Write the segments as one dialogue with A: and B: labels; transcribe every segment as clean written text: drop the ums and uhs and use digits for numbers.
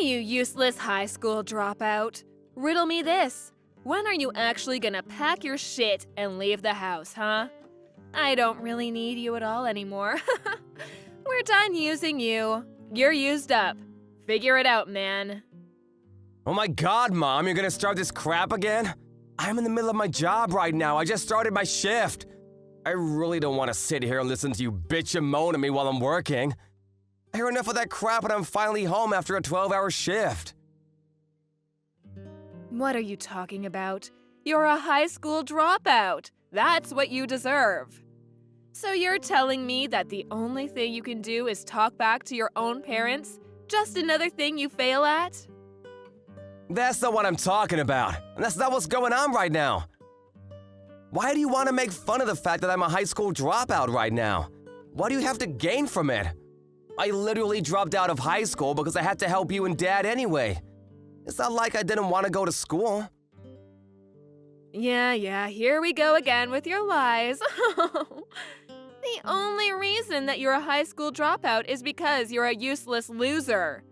A: You useless high school dropout. Riddle me this. When are you actually gonna pack your shit and leave the house, huh? I don't really need you at all anymore. We're done using you. You're used up. Figure it out, man.
B: Oh my god, Mom, you're gonna start this crap again? I'm in the middle of my job right now. I just started my shift. I really don't want to sit here and listen to you bitch and moan at me while I'm working. I hear enough of that crap and I'm finally home after a 12-hour shift.
A: What are you talking about? You're a high school dropout. That's what you deserve. So you're telling me that the only thing you can do is talk back to your own parents? Just another thing you fail at?
B: That's not what I'm talking about, and that's not what's going on right now. Why do you want to make fun of the fact that I'm a high school dropout right now? What do you have to gain from it? I literally dropped out of high school because I had to help you and Dad anyway. It's not like I didn't want to go to school.
A: Yeah, here we go again with your lies. The only reason that you're a high school dropout is because you're a useless loser.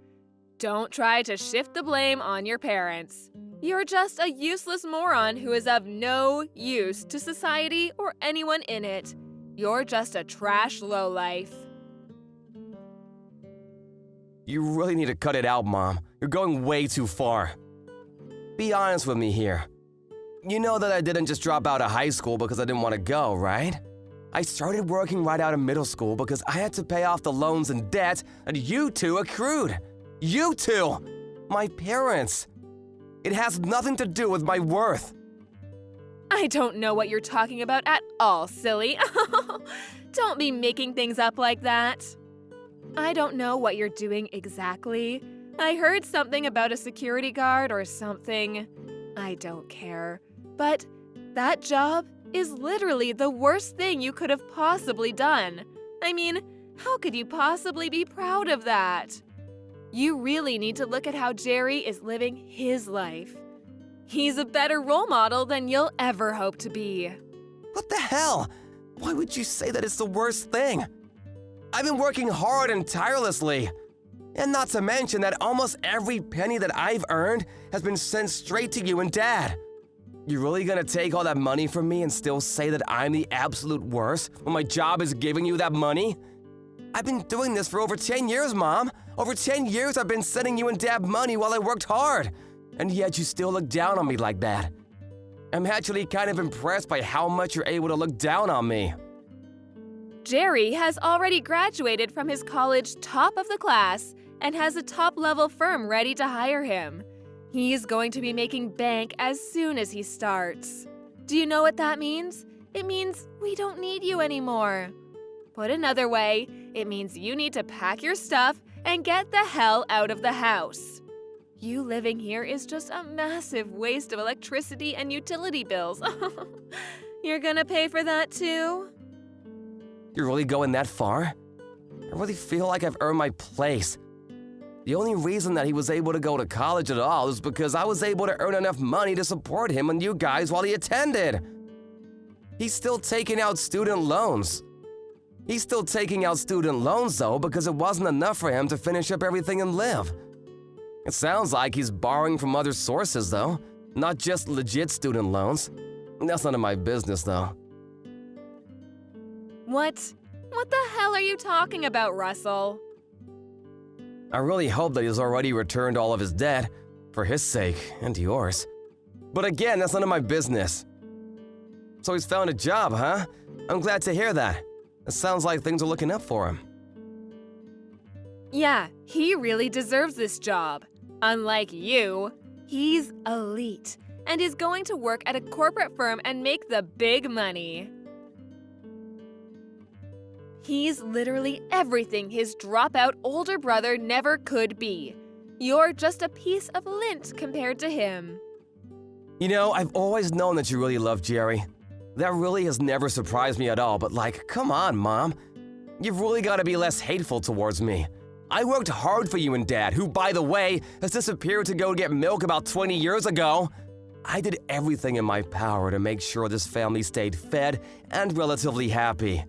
A: Don't try to shift the blame on your parents. You're just a useless moron who is of no use to society or anyone in it. You're just a trash lowlife.
B: You really need to cut it out, Mom. You're going way too far. Be honest with me here. You know that I didn't just drop out of high school because I didn't want to go, right? I started working right out of middle school because I had to pay off the loans and debts that you two accrued. You two! My parents. It has nothing to do with my worth.
A: I don't know what you're talking about at all, silly. Don't be making things up like that. I don't know what you're doing exactly. I heard something about a security guard or something. I don't care. But that job is literally the worst thing you could have possibly done. I mean, how could you possibly be proud of that? You really need to look at how Jerry is living his life. He's a better role model than you'll ever hope to be.
B: What the hell? Why would you say that it's the worst thing? I've been working hard and tirelessly. And not to mention that almost every penny that I've earned has been sent straight to you and Dad. You really gonna take all that money from me and still say that I'm the absolute worst when my job is giving you that money? I've been doing this for over 10 years, Mom. Over 10 years I've been sending you and Dad money while I worked hard. And yet you still look down on me like that. I'm actually kind of impressed by how much you're able to look down on me.
A: Jerry has already graduated from his college top of the class and has a top-level firm ready to hire him. He's going to be making bank as soon as he starts. Do you know what that means? It means we don't need you anymore. Put another way, it means you need to pack your stuff and get the hell out of the house. You living here is just a massive waste of electricity and utility bills. You're gonna pay for that too?
B: You're really going that far? I really feel like I've earned my place. The only reason that he was able to go to college at all is because I was able to earn enough money to support him and you guys while he attended. He's still taking out student loans. He's still taking out student loans, though, because it wasn't enough for him to finish up everything and live. It sounds like he's borrowing from other sources, though, not just legit student loans. That's none of my business, though.
A: What the hell are you talking about, Russell?
B: I really hope that he's already returned all of his debt, for his sake and yours. But again, that's none of my business. So he's found a job, huh? I'm glad to hear that. It sounds like things are looking up for him.
A: Yeah, he really deserves this job. Unlike you, he's elite and is going to work at a corporate firm and make the big money. He's literally everything his dropout older brother never could be. You're just a piece of lint compared to him.
B: You know, I've always known that you really love Jerry. That really has never surprised me at all, but like, come on, Mom. You've really got to be less hateful towards me. I worked hard for you and Dad, who, by the way, has disappeared to go get milk about 20 years ago. I did everything in my power to make sure this family stayed fed and relatively happy.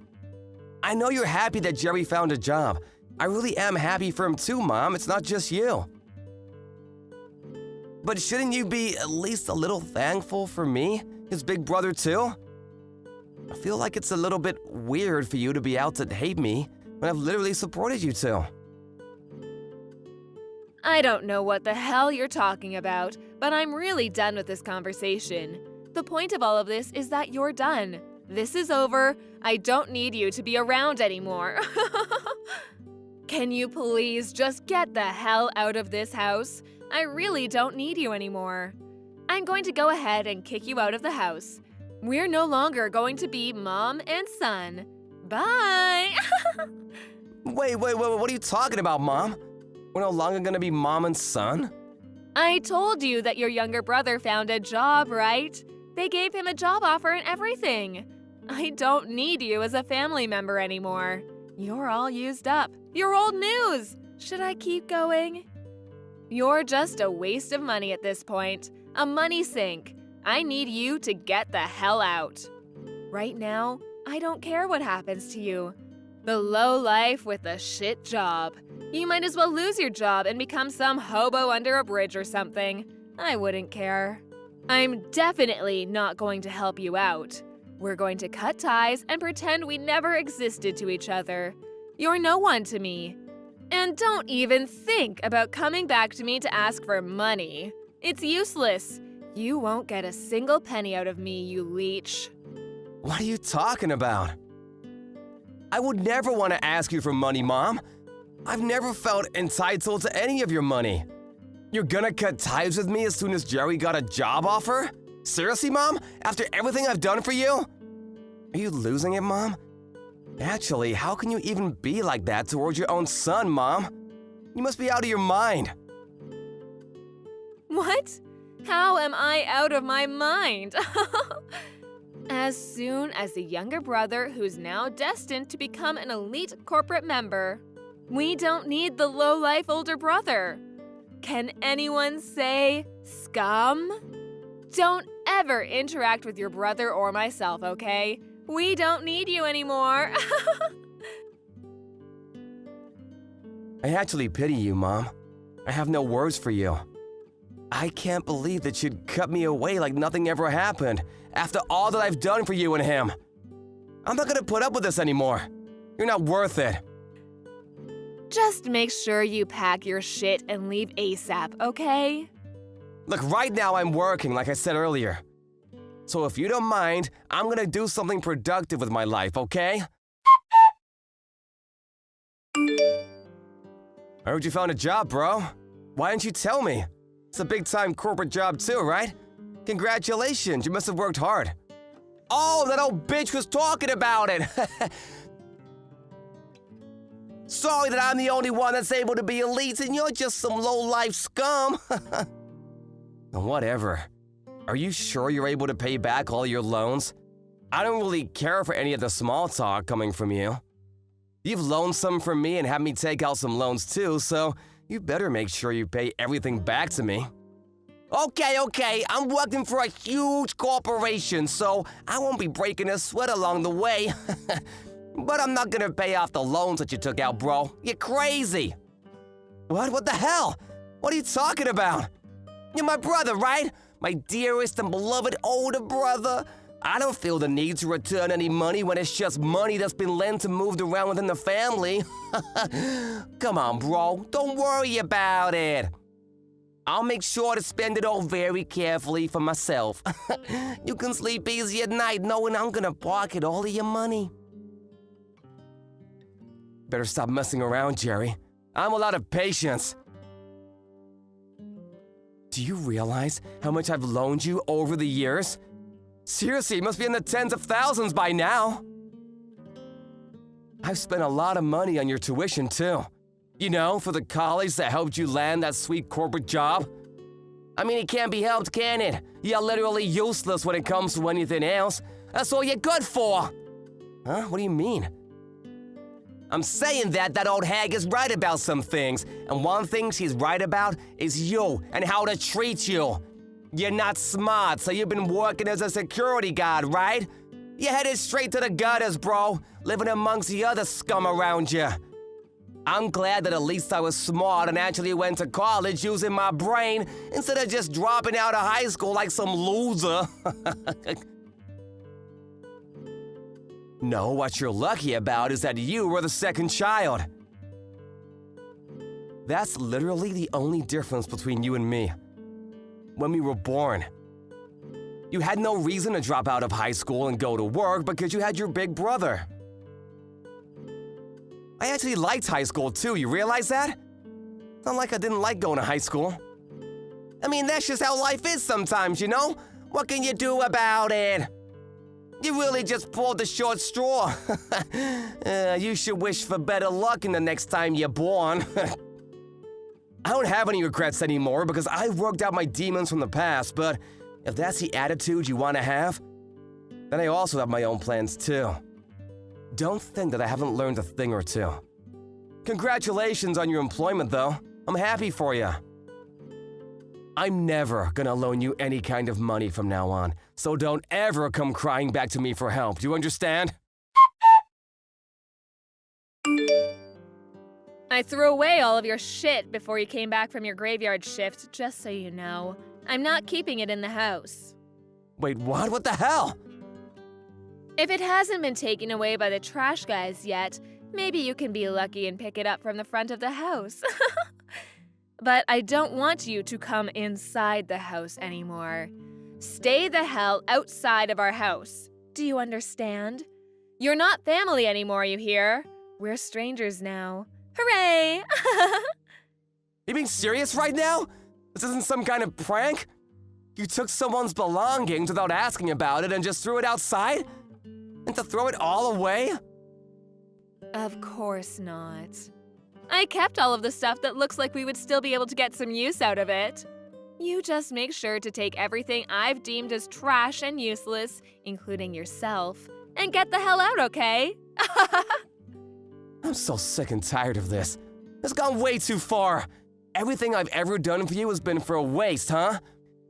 B: I know you're happy that Jerry found a job. I really am happy for him too, Mom. It's not just you. But shouldn't you be at least a little thankful for me, his big brother too? I feel like it's a little bit weird for you to be out to hate me when I've literally supported you two.
A: I don't know what the hell you're talking about, but I'm really done with this conversation. The point of all of this is that you're done. This is over. I don't need you to be around anymore. Can you please just get the hell out of this house? I really don't need you anymore. I'm going to go ahead and kick you out of the house. We're no longer going to be mom and son. Bye!
B: Wait, what are you talking about, Mom? We're no longer gonna be mom and son?
A: I told you that your younger brother found a job, right? They gave him a job offer and everything. I don't need you as a family member anymore. You're all used up. You're old news. Should I keep going? You're just a waste of money at this point. A money sink. I need you to get the hell out. Right now, I don't care what happens to you. The low life with a shit job. You might as well lose your job and become some hobo under a bridge or something. I wouldn't care. I'm definitely not going to help you out. We're going to cut ties and pretend we never existed to each other. You're no one to me. And don't even think about coming back to me to ask for money. It's useless. You won't get a single penny out of me, you leech.
B: What are you talking about? I would never want to ask you for money, Mom. I've never felt entitled to any of your money. You're gonna cut ties with me as soon as Jerry got a job offer? Seriously, Mom? After everything I've done for you? Are you losing it, Mom? Actually, how can you even be like that towards your own son, Mom? You must be out of your mind.
A: What? How am I out of my mind? As soon as the younger brother who's now destined to become an elite corporate member. We don't need the low-life older brother. Can anyone say scum? Don't ever interact with your brother or myself, okay? We don't need you anymore.
B: I actually pity you, Mom. I have no words for you. I can't believe that you'd cut me away like nothing ever happened after all that I've done for you and him. I'm not gonna put up with this anymore. You're not worth it.
A: Just make sure you pack your shit and leave ASAP, okay?
B: Look, right now I'm working, like I said earlier. So if you don't mind, I'm gonna do something productive with my life, okay? I heard you found a job, bro. Why didn't you tell me? It's a big-time corporate job too, right? Congratulations, you must have worked hard. Oh, that old bitch was talking about it. Sorry that I'm the only one that's able to be elite and you're just some low-life scum. Whatever. Are you sure you're able to pay back all your loans? I don't really care for any of the small talk coming from you. You've loaned some from me and had me take out some loans too, so you better make sure you pay everything back to me. Okay, I'm working for a huge corporation, so I won't be breaking a sweat along the way. But I'm not gonna pay off the loans that you took out, bro. You're crazy. What the hell? What are you talking about? You're my brother, right? My dearest and beloved older brother. I don't feel the need to return any money when it's just money that's been lent and moved around within the family. Come on, bro. Don't worry about it. I'll make sure to spend it all very carefully for myself. You can sleep easy at night knowing I'm gonna pocket all of your money. Better stop messing around, Jerry. I'm all out of patience. Do you realize how much I've loaned you over the years? Seriously, it must be in the tens of thousands by now. I've spent a lot of money on your tuition, too. You know, for the college that helped you land that sweet corporate job. I mean, it can't be helped, can it? You're literally useless when it comes to anything else. That's all you're good for. Huh? What do you mean? I'm saying that old hag is right about some things, and one thing she's right about is you and how to treat you. You're not smart, so you've been working as a security guard, right? You're headed straight to the gutters, bro, living amongst the other scum around you. I'm glad that at least I was smart and actually went to college using my brain instead of just dropping out of high school like some loser. No, what you're lucky about is that you were the second child. That's literally the only difference between you and me. When we were born, you had no reason to drop out of high school and go to work because you had your big brother. I actually liked high school too, you realize that? Not like I didn't like going to high school. I mean, that's just how life is sometimes, you know? What can you do about it? You really just pulled the short straw. You should wish for better luck in the next time you're born. I don't have any regrets anymore because I've worked out my demons from the past, but if that's the attitude you want to have, then I also have my own plans too. Don't think that I haven't learned a thing or two. Congratulations on your employment though. I'm happy for you. I'm never gonna loan you any kind of money from now on, so don't ever come crying back to me for help. Do you understand?
A: I threw away all of your shit before you came back from your graveyard shift, just so you know. I'm not keeping it in the house.
B: Wait, what? What the hell?
A: If it hasn't been taken away by the trash guys yet, maybe you can be lucky and pick it up from the front of the house. But I don't want you to come inside the house anymore. Stay the hell outside of our house. Do you understand? You're not family anymore, you hear? We're strangers now. Hooray!
B: You being serious right now? This isn't some kind of prank? You took someone's belongings without asking about it and just threw it outside? And to throw it all away?
A: Of course not. I kept all of the stuff that looks like we would still be able to get some use out of it. You just make sure to take everything I've deemed as trash and useless, including yourself, and get the hell out, okay?
B: I'm so sick and tired of this. It's gone way too far. Everything I've ever done for you has been for a waste, huh?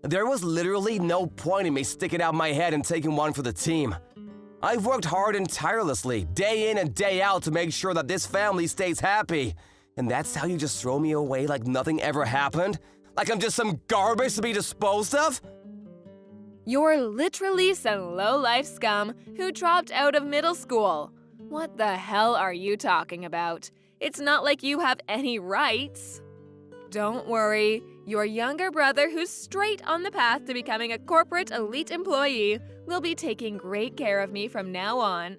B: There was literally no point in me sticking out my head and taking one for the team. I've worked hard and tirelessly, day in and day out, to make sure that this family stays happy. And that's how you just throw me away like nothing ever happened? Like I'm just some garbage to be disposed of?
A: You're literally some low-life scum who dropped out of middle school. What the hell are you talking about? It's not like you have any rights. Don't worry, your younger brother, who's straight on the path to becoming a corporate elite employee, will be taking great care of me from now on.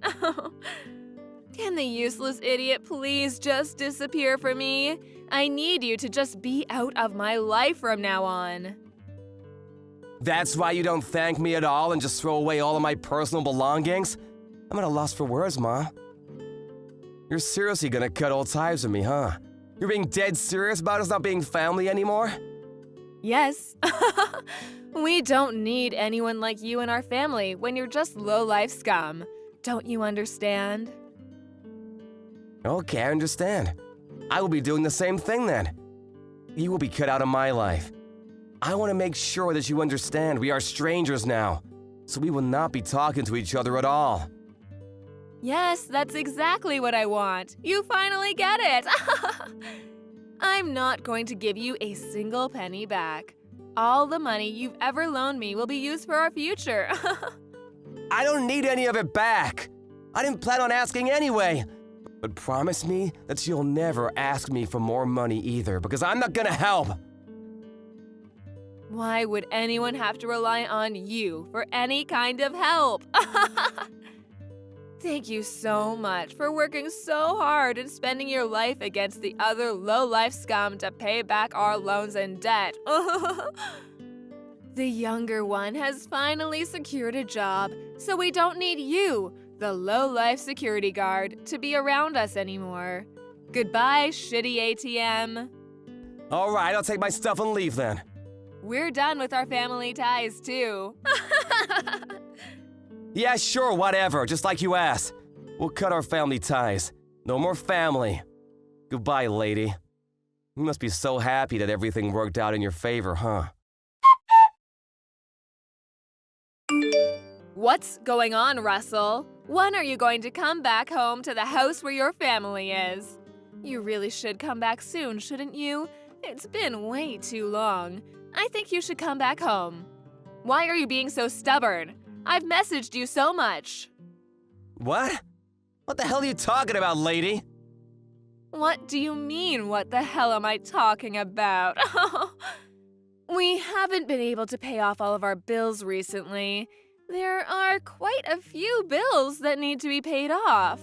A: Can the useless idiot please just disappear for me? I need you to just be out of my life from now on.
B: That's why you don't thank me at all and just throw away all of my personal belongings? I'm at a loss for words, Mom. You're seriously gonna cut all ties with me, huh? You're being dead serious about us not being family anymore?
A: Yes. We don't need anyone like you in our family when you're just low-life scum. Don't you understand?
B: Okay, I understand. I will be doing the same thing then. You will be cut out of my life. I want to make sure that you understand we are strangers now, so we will not be talking to each other at all.
A: Yes, that's exactly what I want. You finally get it. I'm not going to give you a single penny back. All the money you've ever loaned me will be used for our future.
B: I don't need any of it back. I didn't plan on asking anyway. But promise me that you'll never ask me for more money either, because I'm not gonna help.
A: Why would anyone have to rely on you for any kind of help? Thank you so much for working so hard and spending your life against the other low-life scum to pay back our loans and debt. The younger one has finally secured a job, so we don't need you, the low-life security guard, to be around us anymore. Goodbye, shitty ATM.
B: All right, I'll take my stuff and leave then.
A: We're done with our family ties, too.
B: Yeah, sure, whatever, just like you asked. We'll cut our family ties. No more family. Goodbye, lady. You must be so happy that everything worked out in your favor, huh?
A: What's going on, Russell? When are you going to come back home to the house where your family is? You really should come back soon, shouldn't you? It's been way too long. I think you should come back home. Why are you being so stubborn? I've messaged you so much.
B: What? What the hell are you talking about, lady?
A: What do you mean, what the hell am I talking about? We haven't been able to pay off all of our bills recently. There are quite a few bills that need to be paid off.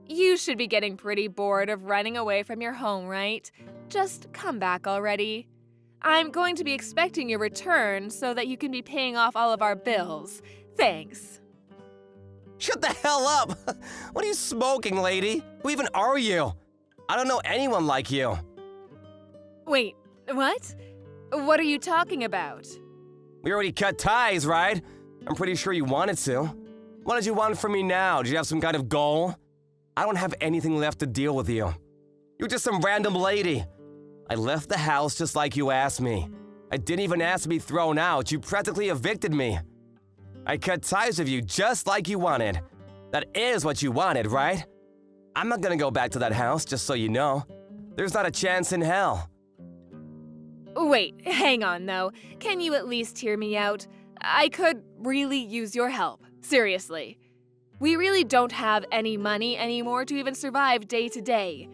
A: You should be getting pretty bored of running away from your home, right? Just come back already. I'm going to be expecting your return so that you can be paying off all of our bills. Thanks.
B: Shut the hell up! What are you smoking, lady? Who even are you? I don't know anyone like you.
A: Wait, what? What are you talking about?
B: We already cut ties, right? I'm pretty sure you wanted to. What did you want from me now? Did you have some kind of goal? I don't have anything left to deal with you. You're just some random lady. I left the house just like you asked me. I didn't even ask to be thrown out. You practically evicted me. I cut ties with you just like you wanted. That is what you wanted, right? I'm not gonna go back to that house, just so you know. There's not a chance in hell.
A: Wait, hang on though. Can you at least hear me out? I could really use your help. Seriously. We really don't have any money anymore to even survive day to day.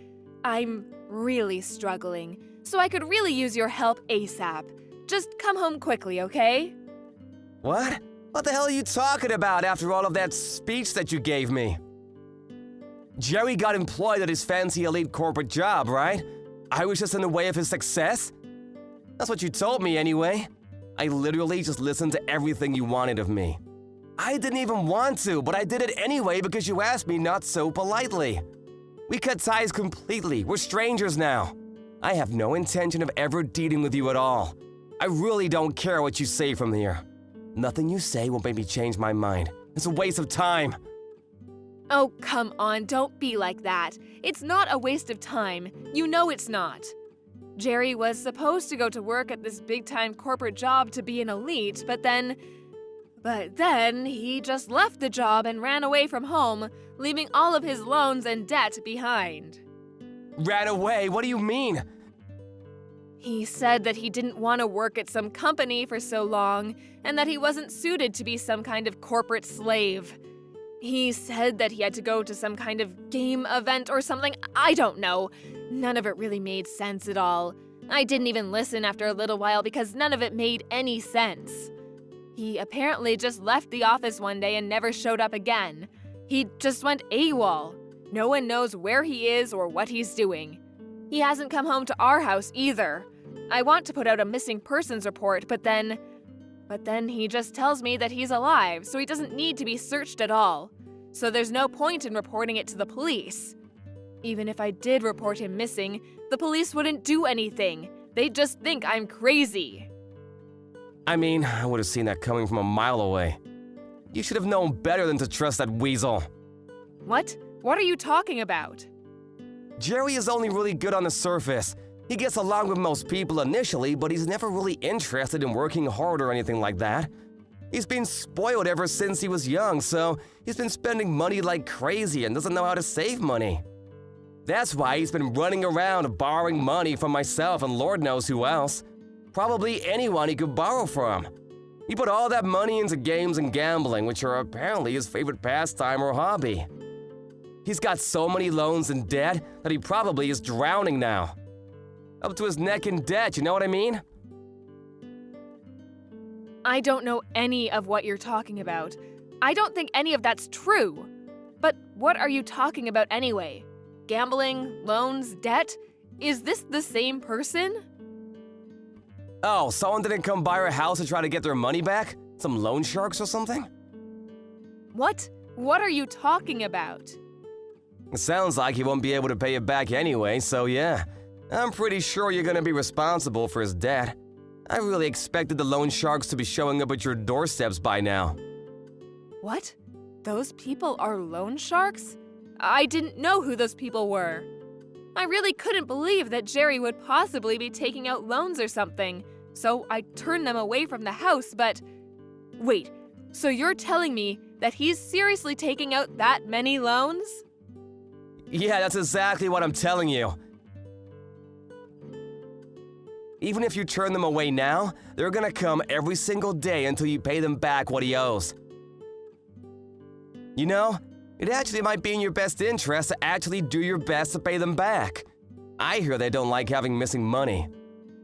A: I'm really struggling, so I could really use your help ASAP. Just come home quickly, okay?
B: What? What the hell are you talking about after all of that speech that you gave me? Jerry got employed at his fancy elite corporate job, right? I was just in the way of his success? That's what you told me anyway. I literally just listened to everything you wanted of me. I didn't even want to, but I did it anyway because you asked me not so politely. We cut ties completely. We're strangers now. I have no intention of ever dealing with you at all. I really don't care what you say from here. Nothing you say will make me change my mind. It's a waste of time.
A: Oh, come on, don't be like that. It's not a waste of time. You know it's not. Jerry was supposed to go to work at this big-time corporate job to be an elite, but then he just left the job and ran away from home, leaving all of his loans and debt behind.
B: Ran away? What do you mean?
A: He said that he didn't want to work at some company for so long, and that he wasn't suited to be some kind of corporate slave. He said that he had to go to some kind of game event or something. I don't know. None of it really made sense at all. I didn't even listen after a little while because none of it made any sense. He apparently just left the office one day and never showed up again. He just went AWOL. No one knows where he is or what he's doing. He hasn't come home to our house either. I want to put out a missing persons report, but then he just tells me that he's alive, so he doesn't need to be searched at all. So there's no point in reporting it to the police. Even if I did report him missing, the police wouldn't do anything. They'd just think I'm crazy.
B: I mean, I would have seen that coming from a mile away. You should have known better than to trust that weasel.
A: What? What are you talking about?
B: Jerry is only really good on the surface. He gets along with most people initially, but he's never really interested in working hard or anything like that. He's been spoiled ever since he was young, so he's been spending money like crazy and doesn't know how to save money. That's why he's been running around borrowing money from myself and Lord knows who else. Probably anyone he could borrow from. He put all that money into games and gambling, which are apparently his favorite pastime or hobby. He's got so many loans and debt that he probably is drowning now. Up to his neck in debt, you know what I mean?
A: I don't know any of what you're talking about. I don't think any of that's true. But what are you talking about anyway? Gambling, loans, debt? Is this the same person?
B: Oh, someone didn't come by our house to try to get their money back? Some loan sharks or something?
A: What? What are you talking about?
B: It sounds like he won't be able to pay it back anyway, so yeah. I'm pretty sure you're gonna be responsible for his debt. I really expected the loan sharks to be showing up at your doorsteps by now.
A: What? Those people are loan sharks? I didn't know who those people were. I really couldn't believe that Jerry would possibly be taking out loans or something, so I turned them away from the house, but… Wait, so you're telling me that he's seriously taking out that many loans?
B: Yeah, that's exactly what I'm telling you. Even if you turn them away now, they're gonna come every single day until you pay them back what he owes. You know, it actually might be in your best interest to actually do your best to pay them back. I hear they don't like having missing money.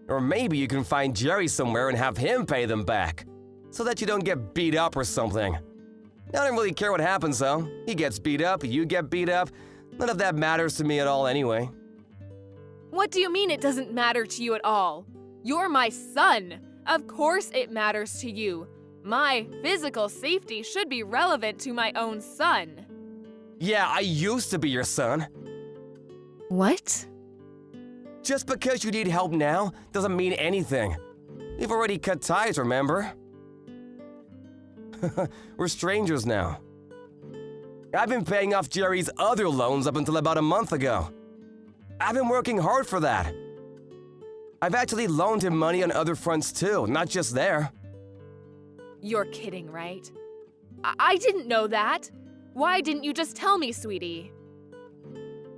B: Or maybe you can find Jerry somewhere and have him pay them back, so that you don't get beat up or something. I don't really care what happens though. He gets beat up, you get beat up. None of that matters to me at all anyway.
A: What do you mean it doesn't matter to you at all? You're my son. Of course it matters to you. My physical safety should be relevant to my own son.
B: Yeah, I used to be your son.
A: What?
B: Just because you need help now doesn't mean anything. We've already cut ties, remember? We're strangers now. I've been paying off Jerry's other loans up until about a month ago. I've been working hard for that. I've actually loaned him money on other fronts too, not just there.
A: You're kidding, right? I didn't know that. Why didn't you just tell me, sweetie?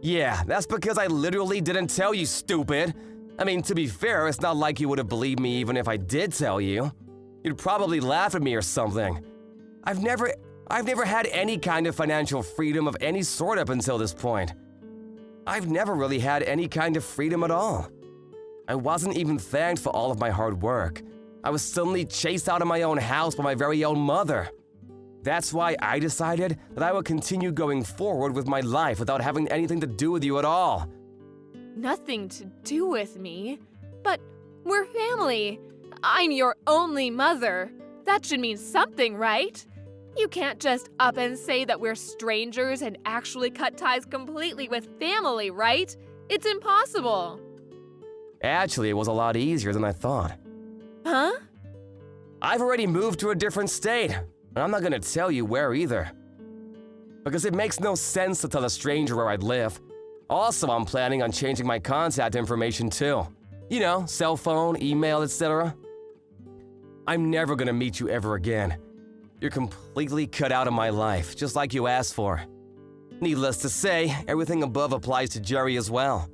B: Yeah, that's because I literally didn't tell you, stupid. I mean, to be fair, it's not like you would have believed me even if I did tell you. You'd probably laugh at me or something. I've never had any kind of financial freedom of any sort up until this point. I've never really had any kind of freedom at all. I wasn't even thanked for all of my hard work. I was suddenly chased out of my own house by my very own mother. That's why I decided that I would continue going forward with my life without having anything to do with you at all.
A: Nothing to do with me? But we're family. I'm your only mother. That should mean something, right? You can't just up and say that we're strangers and actually cut ties completely with family, right? It's impossible.
B: Actually, it was a lot easier than I thought.
A: Huh?
B: I've already moved to a different state, and I'm not gonna tell you where either. Because it makes no sense to tell a stranger where I'd live. Also, I'm planning on changing my contact information too. You know, cell phone, email, etc. I'm never gonna meet you ever again. You're completely cut out of my life, just like you asked for. Needless to say, everything above applies to Jerry as well.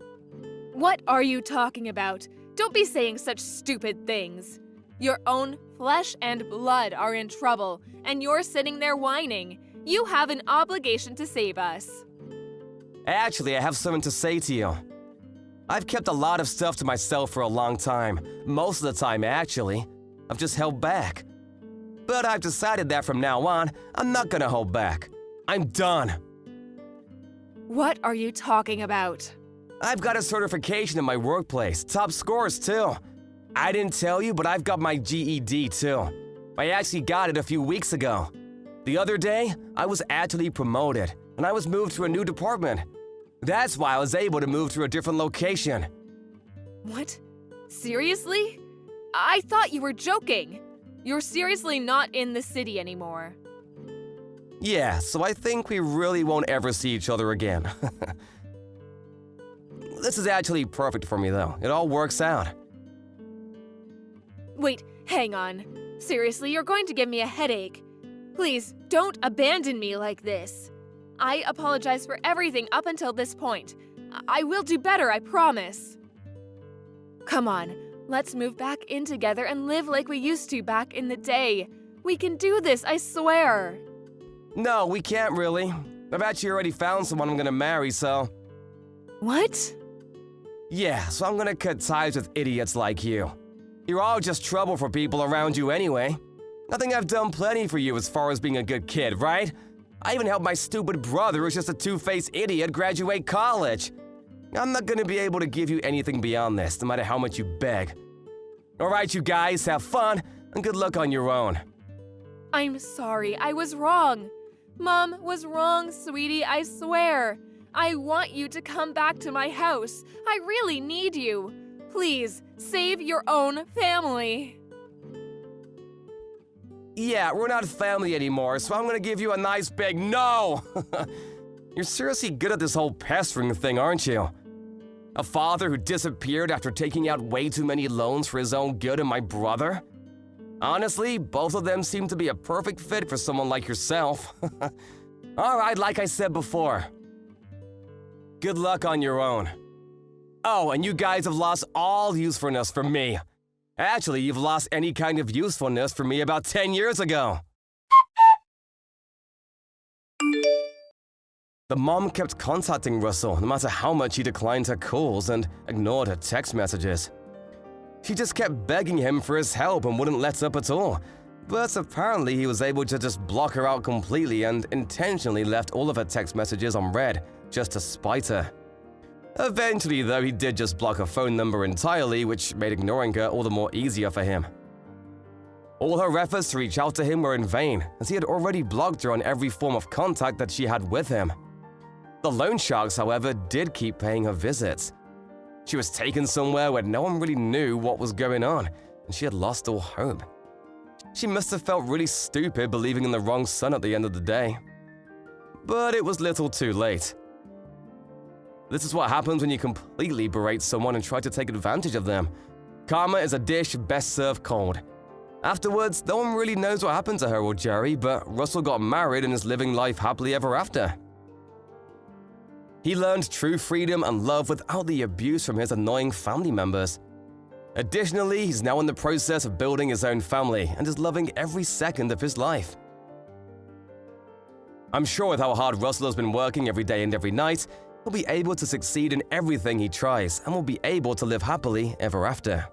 A: What are you talking about? Don't be saying such stupid things. Your own flesh and blood are in trouble, and you're sitting there whining. You have an obligation to save us.
B: Actually, I have something to say to you. I've kept a lot of stuff to myself for a long time. Most of the time, actually. I've just held back. But I've decided that from now on, I'm not gonna hold back. I'm done.
A: What are you talking about?
B: I've got a certification in my workplace, top scores too. I didn't tell you, but I've got my GED too. I actually got it a few weeks ago. The other day, I was actually promoted, and I was moved to a new department. That's why I was able to move to a different location.
A: What? Seriously? I thought you were joking. You're seriously not in the city anymore.
B: Yeah, so I think we really won't ever see each other again. This is actually perfect for me though. It all works out.
A: Wait, hang on. Seriously, you're going to give me a headache. Please, don't abandon me like this. I apologize for everything up until this point. I will do better, I promise. Come on, let's move back in together and live like we used to back in the day. We can do this, I swear.
B: No, we can't really. I've actually already found someone I'm gonna marry, so...
A: What?
B: Yeah, so I'm gonna cut ties with idiots like you. You're all just trouble for people around you anyway. I think I've done plenty for you as far as being a good kid, right? I even helped my stupid brother, who's just a two-faced idiot, graduate college. I'm not gonna be able to give you anything beyond this, no matter how much you beg. Alright, you guys, have fun, and good luck on your own.
A: I'm sorry, I was wrong. Mom was wrong, sweetie, I swear. I want you to come back to my house. I really need you. Please, save your own family.
B: Yeah, we're not family anymore, so I'm gonna give you a nice big no! You're seriously good at this whole pestering thing, aren't you? A father who disappeared after taking out way too many loans for his own good and my brother? Honestly, both of them seem to be a perfect fit for someone like yourself. Alright, like I said before. Good luck on your own. Oh, and you guys have lost all usefulness for me. Actually, you've lost any kind of usefulness for me about 10 years ago. The mom kept contacting Russell no matter how much he declined her calls and ignored her text messages. She just kept begging him for his help and wouldn't let up at all. But apparently he was able to just block her out completely and intentionally left all of her text messages on read just to spite her. Eventually, though, he did just block her phone number entirely, which made ignoring her all the more easier for him. All her efforts to reach out to him were in vain, as he had already blocked her on every form of contact that she had with him. The loan sharks, however, did keep paying her visits. She was taken somewhere where no one really knew what was going on, and she had lost all hope. She must have felt really stupid believing in the wrong son at the end of the day. But it was little too late. This is what happens when you completely berate someone and try to take advantage of them. Karma is a dish best served cold. Afterwards, no one really knows what happened to her or Jerry, but Russell got married and is living life happily ever after. He learned true freedom and love without the abuse from his annoying family members. Additionally, he's now in the process of building his own family and is loving every second of his life. I'm sure with how hard Russell has been working every day and every night, he'll be able to succeed in everything he tries and will be able to live happily ever after.